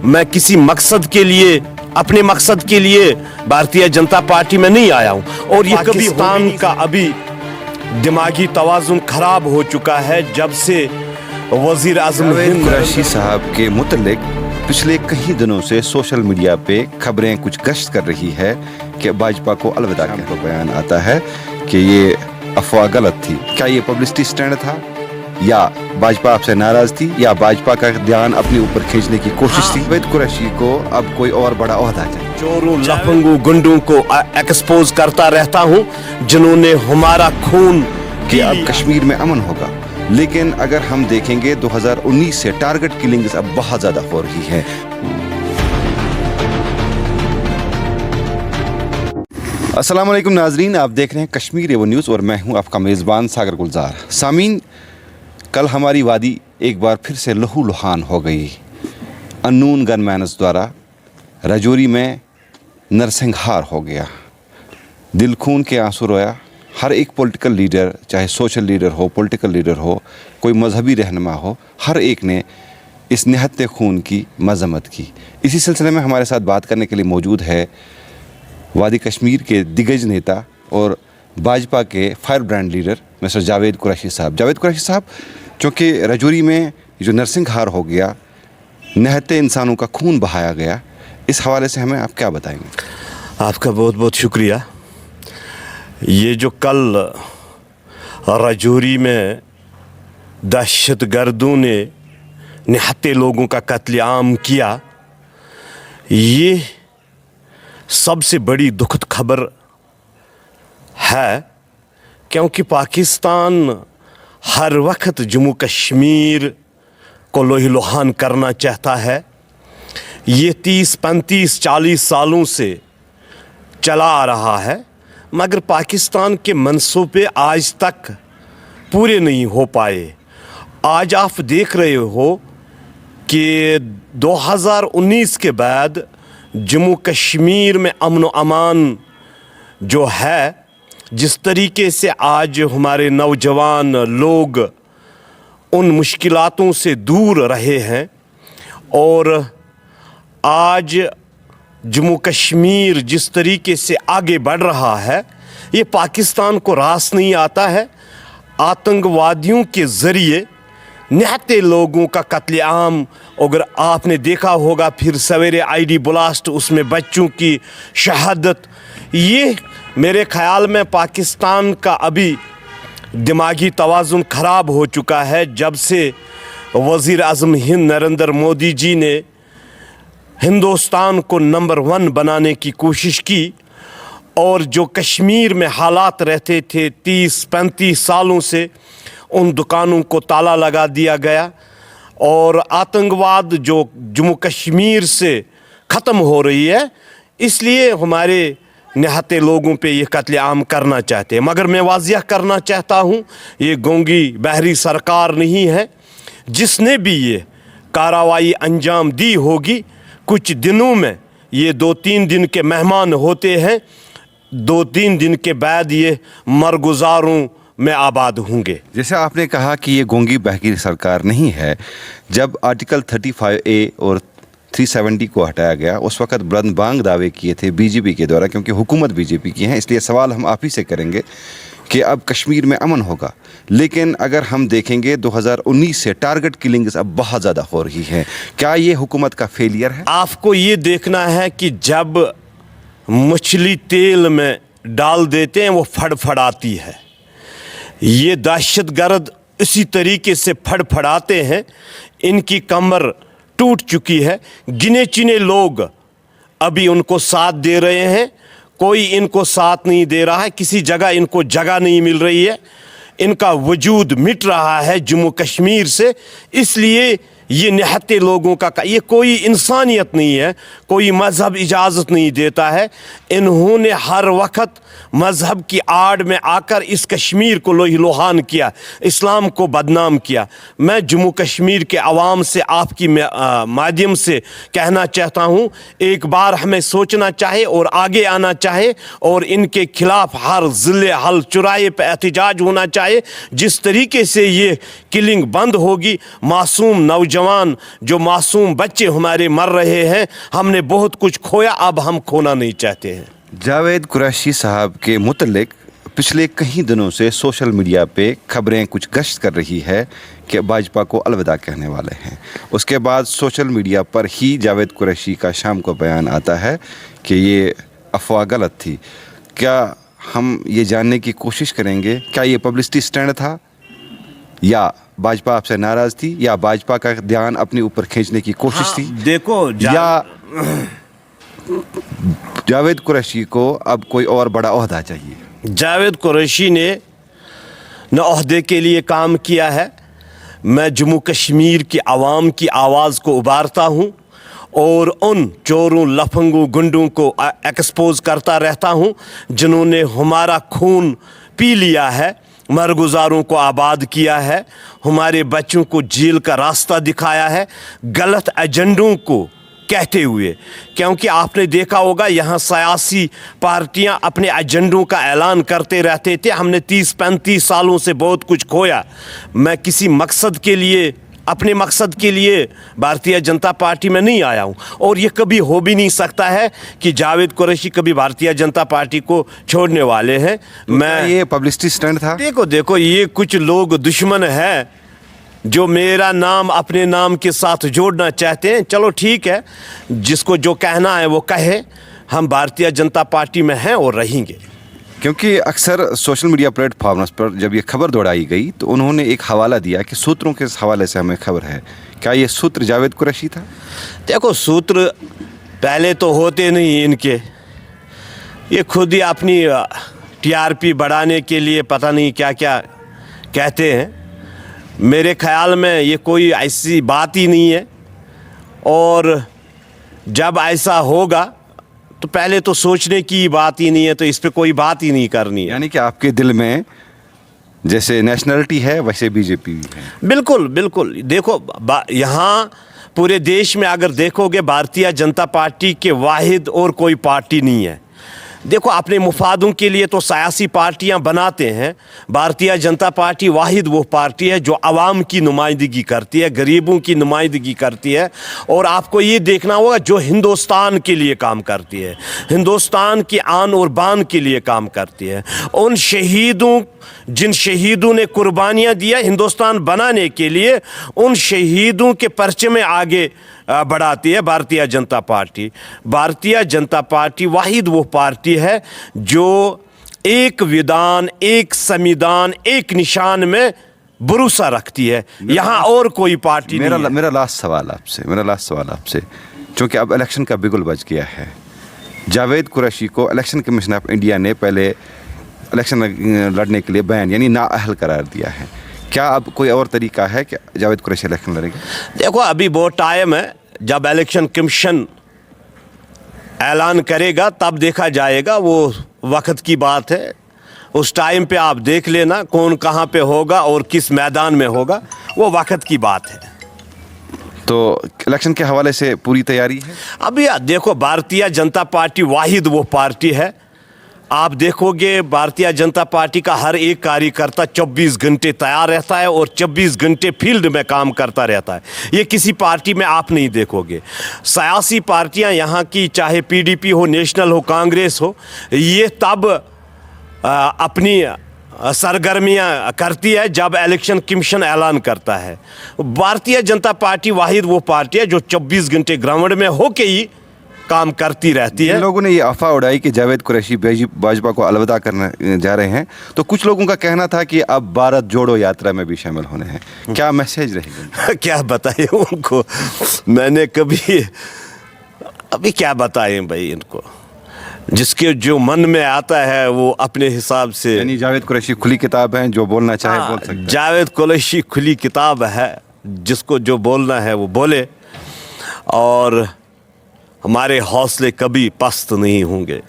मैं किसी मकसद के लिए, अपने मकसद के लिए भारतीय जनता पार्टी में नहीं आया हूं। और ये पाकिस्तान का अभी दिमागी तवाज़ुन खराब हो चुका है जब से वज़ीर आज़म जावेद कुरैशी साहब के मुतल्लिक पिछले कई दिनों से सोशल मीडिया पे खबरें कुछ गश्त कर रही है कि भाजपा को अलविदा कहने का बयान आता है कि ये अफवाह गलत थी। क्या ये पब्लिसिटी स्टैंड था, या भाजपा आपसे नाराज थी, या भाजपा का ध्यान अपने ऊपर खींचने की कोशिश थी? जावेद कुरैशी को अब कोई और बड़ा ओहदा चाहिए। चोरों, लफंगों, गुंडों को एक्सपोज करता रहता हूं जिन्होंने हमारा खून कि अब कश्मीर में अमन होगा, लेकिन अगर हम देखेंगे 2019 से टारगेट किलिंग्स अब बहुत ज्यादा हो रही है। अस्सलाम वालेकुम नाजरीन, आप देख रहे हैं कश्मीर एवं न्यूज़ और मैं हूं आपका मेज़बान सागर गुलजार। सामीन, कल हमारी वादी एक बार फिर से लहू लुहान हो गई। अननोन गनमैनर्स द्वारा राजौरी में नरसंहार हो गया। दिल खून के आंसू रोया। हर एक पॉलिटिकल लीडर, चाहे सोशल लीडर हो, पॉलिटिकल लीडर हो, कोई मजहबी रहनुमा हो, हर एक ने इस निहत्ते खून की मजम्मत की। इसी सिलसिले में हमारे साथ बात करने के लिए मौजूद है वादी कश्मीर के दिग्गज नेता और भाजपा के fire brand leader mister Javed Qureshi साहब। जावेद कुरैशी साहब, चूँकि राजौरी में जो नरसंहार हो गया, निहत्ते इंसानों का खून बहाया गया, इस हवाले से हमें आप क्या बताएंगे? आपका बहुत बहुत शुक्रिया। ये जो कल राजौरी में दहशतगर्दों ने निहत्ते लोगों का कत्लेआम किया, ये सबसे बड़ी दुखद खबर है, क्योंकि पाकिस्तान हर वक्त जम्मू कश्मीर को लोहीलुहान करना चाहता है। ये 30, 35, 40 सालों से चला आ रहा है, मगर पाकिस्तान के मंसूबे आज तक पूरे नहीं हो पाए। आज आप देख रहे हो कि 2019 के बाद जम्मू कश्मीर में अमन व अमान जो है, जिस तरीके से आज हमारे नौजवान लोग उन मुश्किलातों से दूर रहे हैं, और आज जम्मू कश्मीर जिस तरीके से आगे बढ़ रहा है, ये पाकिस्तान को रास नहीं आता है। आतंकवादियों के ज़रिए निहत्ते लोगों का कत्लेआम, अगर आपने देखा होगा फिर सवेरे आईडी ब्लास्ट, उसमें बच्चों की शहादत, ये मेरे ख़याल में पाकिस्तान का अभी दिमागी तवाज़ुन ख़राब हो चुका है जब से वज़ीर आज़म हिंद नरेंद्र मोदी जी ने हिंदुस्तान को नंबर 1 बनाने की कोशिश की। और जो कश्मीर में हालात रहते थे 30-35 सालों से, उन दुकानों को ताला लगा दिया गया, और आतंकवाद जो जम्मू कश्मीर से ख़त्म हो रही है, इसलिए हमारे निहत्ते लोगों पे ये कत्लेआम करना चाहते हैं। मगर मैं वाज़िया करना चाहता हूँ, ये गोंगी बहरी सरकार नहीं है जिसने भी ये कार्रवाई अंजाम दी होगी। कुछ दिनों में ये 2-3 दिन के मेहमान होते हैं, 2-3 दिन के बाद ये मरगुजारों में आबाद होंगे। जैसे आपने कहा कि ये गोंगी बहरी सरकार नहीं है, जब आर्टिकल 35A और 370 को हटाया गया, उस वक्त बुलंद बांग दावे किए थे बीजेपी के द्वारा, क्योंकि हुकूमत बीजेपी की है, इसलिए सवाल हम आप ही से करेंगे कि अब कश्मीर में अमन होगा। लेकिन अगर हम देखेंगे 2019 से टारगेट किलिंग्स अब बहुत ज़्यादा हो रही हैं। क्या ये हुकूमत का फेलियर है? आपको ये देखना है कि जब मछली तेल में डाल देते हैं वो फड़फड़ाती है। ये दहशतगर्द इसी तरीके से फड़फड़ाते हैं। इनकी कमर टूट चुकी है। गिने चुने लोग अभी उनको साथ दे रहे हैं, कोई इनको साथ नहीं दे रहा है। किसी जगह इनको जगह नहीं मिल रही है, इनका वजूद मिट रहा है जम्मू कश्मीर से। इसलिए ये निहत्ते लोगों का ये कोई इंसानियत नहीं है, कोई मज़हब इजाज़त नहीं देता है। इन्होंने हर वक्त मज़हब की आड़ में आकर इस कश्मीर को लोहीलुहान किया, इस्लाम को बदनाम किया। मैं जम्मू कश्मीर के अवाम से आपकी माध्यम से कहना चाहता हूँ, एक बार हमें सोचना चाहिए और आगे आना चाहिए, और इनके खिलाफ हर ज़िले हल चुराहे पर एहतजाज होना चाहिए। जिस तरीके से ये किलिंग बंद होगी, मासूम नौजवान नौजवान, जो मासूम बच्चे हमारे मर रहे हैं, हमने बहुत कुछ खोया, अब हम खोना नहीं चाहते हैं। जावेद कुरैशी साहब के मुतल्लिक पिछले कई दिनों से सोशल मीडिया पे खबरें कुछ गश्त कर रही है कि भाजपा को अलविदा कहने वाले हैं। उसके बाद सोशल मीडिया पर ही जावेद कुरैशी का शाम को बयान आता है कि ये अफवाह गलत थी। क्या हम ये जानने की कोशिश करेंगे, क्या ये पब्लिसिटी स्टैंड था, या भाजपा आपसे नाराज़ थी, या भाजपा का ध्यान अपने ऊपर खींचने की कोशिश थी, देखो या जावेद कुरैशी को अब कोई और बड़ा ओहदा चाहिए? जावेद कुरैशी ने न ओहदे के लिए काम किया है। मैं जम्मू कश्मीर की आवाम की आवाज़ को उभारता हूँ और उन चोरों, लफंगों, गुंडों को एक्सपोज करता रहता हूँ जिन्होंने हमारा खून पी लिया है, मरगुजारों को आबाद किया है, हमारे बच्चों को जेल का रास्ता दिखाया है, गलत एजेंडों को कहते हुए। क्योंकि आपने देखा होगा यहाँ सियासी पार्टियां अपने एजेंडों का ऐलान करते रहते थे, हमने 30-35 सालों से बहुत कुछ खोया। मैं किसी मकसद के लिए, अपने मकसद के लिए भारतीय जनता पार्टी में नहीं आया हूँ, और ये कभी हो भी नहीं सकता है कि जावेद कुरैशी कभी भारतीय जनता पार्टी को छोड़ने वाले हैं। मैं ये पब्लिसिटी स्टैंड था? देखो ये कुछ लोग दुश्मन हैं जो मेरा नाम अपने नाम के साथ जोड़ना चाहते हैं। चलो ठीक है, जिसको जो कहना है वो कहे, हम भारतीय जनता पार्टी में हैं और रहेंगे। क्योंकि अक्सर सोशल मीडिया प्लेटफॉर्म्स पर जब ये खबर दौड़ाई गई तो उन्होंने एक हवाला दिया कि सूत्रों के हवाले से हमें खबर है। क्या ये सूत्र जावेद कुरैशी था? देखो, सूत्र पहले तो होते नहीं इनके, ये खुद ही अपनी टीआरपी बढ़ाने के लिए पता नहीं क्या क्या कहते हैं। मेरे ख्याल में ये कोई ऐसी बात ही नहीं है, और जब ऐसा होगा तो पहले तो सोचने की बात ही नहीं है, तो इस पे कोई बात ही नहीं करनी है। यानी कि आपके दिल में जैसे नेशनलिटी है वैसे बीजेपी भी है? बिल्कुल बिल्कुल। देखो, यहाँ पूरे देश में अगर देखोगे, भारतीय जनता पार्टी के वाहिद और कोई पार्टी नहीं है। देखो, अपने मुफादों के लिए तो सियासी पार्टियां बनाते हैं, भारतीय जनता पार्टी वाहिद वो पार्टी है जो आवाम की नुमाइंदगी करती है, गरीबों की नुमाइंदगी करती है, और आपको ये देखना होगा जो हिंदुस्तान के लिए काम करती है, हिंदुस्तान की आन और बान के लिए काम करती है। उन शहीदों, जिन शहीदों ने कुर्बानियाँ दिया हिंदुस्तान बनाने के लिए, उन शहीदों के परचे में आगे बढ़ाती है भारतीय जनता पार्टी। भारतीय जनता पार्टी वाहिद वो पार्टी है जो एक विधान, एक संविधान, एक निशान में भरोसा रखती है। यहाँ और कोई पार्टी नहीं है। मेरा लास्ट सवाल आपसे, क्योंकि अब इलेक्शन का बिगुल बज गया है। जावेद कुरैशी को इलेक्शन कमीशन ऑफ इंडिया ने पहले इलेक्शन लड़ने के लिए बैन यानी नाअहल करार दिया है। क्या अब कोई और तरीका है कि जावेद कुरैशी इलेक्शन लड़ेंगे? देखो, अभी बहुत टाइम है, जब इलेक्शन कमीशन ऐलान करेगा तब देखा जाएगा, वो वक्त की बात है। उस टाइम पे आप देख लेना कौन कहाँ पे होगा और किस मैदान में होगा, वो वक्त की बात है। तो इलेक्शन के हवाले से पूरी तैयारी है? अभी देखो, भारतीय जनता पार्टी वाहिद वो पार्टी है, आप देखोगे भारतीय जनता पार्टी का हर एक कार्यकर्ता 24 घंटे तैयार रहता है और 24 घंटे फील्ड में काम करता रहता है। ये किसी पार्टी में आप नहीं देखोगे। सियासी पार्टियां यहाँ की, चाहे पीडीपी हो, नेशनल हो, कांग्रेस हो, ये तब अपनी सरगर्मियां करती है जब इलेक्शन कमीशन ऐलान करता है। भारतीय जनता पार्टी वाहिद वो पार्टी है जो 24 घंटे ग्राउंड में होके ही काम करती रहती है। लोगों ने ये अफवाह उड़ाई कि जावेद कुरैशी भाजपा को अलविदा करने जा रहे हैं, तो कुछ लोगों का कहना था कि अब भारत जोड़ो यात्रा में भी शामिल होने हैं। क्या मैसेज रहेगा? क्या बताएं उनको, मैंने कभी अभी क्या बताएं भाई इनको, जिसके जो मन में आता है वो अपने हिसाब से। यानी जावेद कुरैशी खुली किताब है, जो बोलना चाहे बोल सकता है। जावेद कुरैशी खुली किताब है, जिसको जो बोलना है वो बोले, और हमारे हौसले कभी पस्त नहीं होंगे।